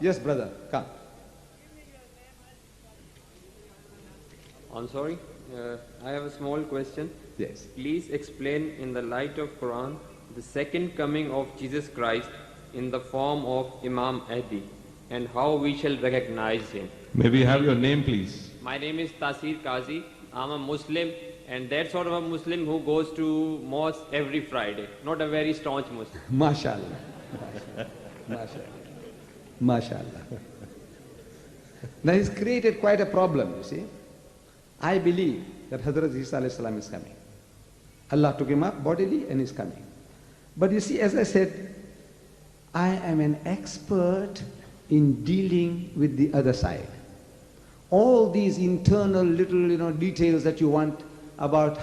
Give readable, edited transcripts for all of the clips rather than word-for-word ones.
Yes, brother, come. I'm sorry, I have a small question. Yes. Please explain in the light of Quran the second coming of Jesus Christ in the form of Imam Mahdi and how we shall recognize him. May we have your name, please? My name is Tasir Qazi. I'm a Muslim and that sort of a Muslim who goes to mosque every Friday, not a very staunch Muslim. MashaAllah. MashaAllah. MashaAllah. Now he's created quite a problem, you see. I believe that Hazrat Isa alayhi salam is coming. Allah took him up bodily and is coming. But you see, as I said, I am an expert in dealing with the other side. All these internal little, details that you want about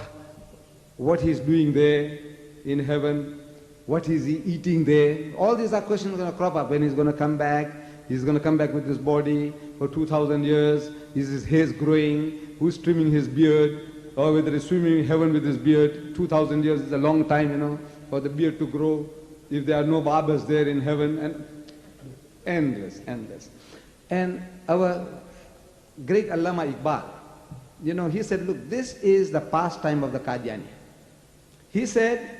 what he's doing there in heaven, what is he eating there, all these are questions going to crop up when he's going to come back. He's going to come back with his body for 2,000 years. Is his hair growing? Who's trimming his beard? Or whether he's swimming in heaven with his beard. 2,000 years is a long time, for the beard to grow. If there are no barbers there in heaven, and endless, endless. And our great Allama Iqbal, he said, look, this is the pastime of the Qadiyani. He said,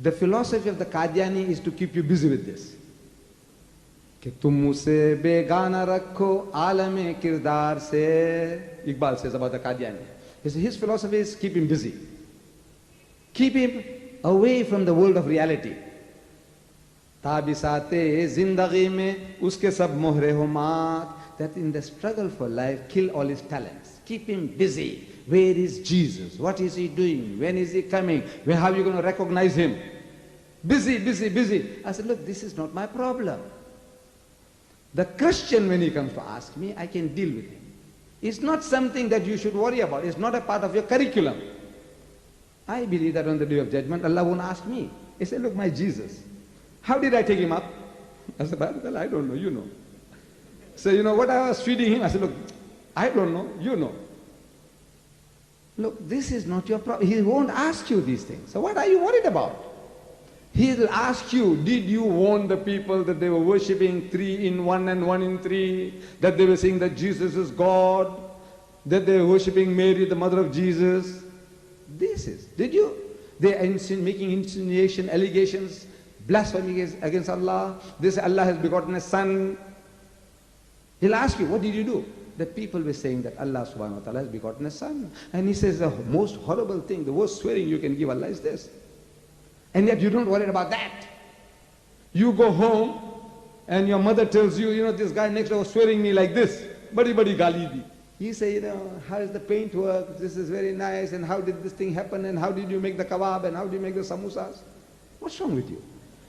the philosophy of the Qadiyani is to keep you busy with this. कि तुम मुझसे बेगाना रखो आलम किरदार से, Iqbal says about the Qadiani. His philosophy is keep him busy. Keep him away from the world of reality. ताबिसाते जिंदगी में उसके सब मोहरे हो मात. That in the struggle for life, kill all his talents. Keep him busy. Where is Jesus? What is he doing? When is he coming? How are you going to recognize him? Busy, busy, busy. I said, look, this is not my problem. The Christian, when he comes to ask me, I can deal with him. It's not something that you should worry about. It's not a part of your curriculum. I believe that on the day of judgment, Allah won't ask me. He said, look, my Jesus, how did I take him up? I said, well, I don't know, you know. So, what I was feeding him? I said, look, I don't know, you know. Look, this is not your problem. He won't ask you these things. So what are you worried about? He will ask you, did you warn the people that they were worshipping 3 in 1 and 1 in 3, that they were saying that Jesus is God, that they were worshipping Mary, the mother of Jesus? Did you? They are making insinuation, allegations, blasphemy against Allah. They say Allah has begotten a son. He'll ask you, what did you do? The people were saying that Allah subhanahu wa ta'ala has begotten a son. And he says the most horrible thing, the worst swearing you can give Allah is this. And yet you don't worry about that. You go home and your mother tells you, this guy next door was swearing me like this. Badi badi gali di. You say, how does the paint work? This is very nice. And how did this thing happen? And how did you make the kebab? And how do you make the samosas? What's wrong with you?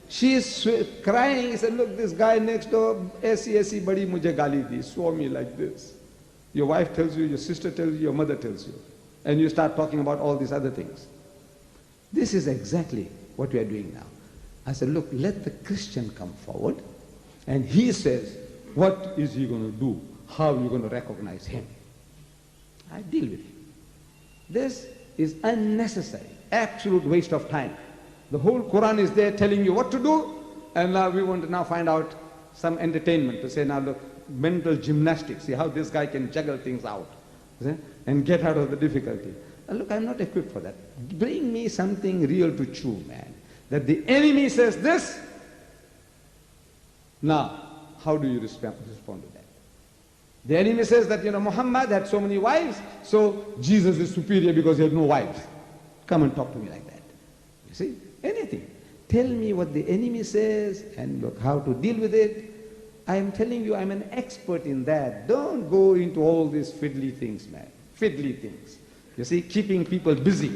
She is crying. He said, look, this guy next door, aisi badi mujhe gali di, swore me like this. Your wife tells you, your sister tells you, your mother tells you. And you start talking about all these other things. This is exactly what we are doing now. I said, look, let the Christian come forward. And he says, what is he going to do? How are you going to recognize him? I deal with him. This is unnecessary, absolute waste of time. The whole Quran is there telling you what to do, and now we want to now find out some entertainment to say, now look, mental gymnastics, see how this guy can juggle things out, see, and get out of the difficulty. And look, I'm not equipped for that. Bring me something real to chew, man. That the enemy says this. Now, how do you respond to that? The enemy says that, Muhammad had so many wives, so Jesus is superior because he had no wives. Come and talk to me like that. You see, anything. Tell me what the enemy says and look how to deal with it. I am telling you, I'm an expert in that. Don't go into all these fiddly things, man. Fiddly things. You see, keeping people busy.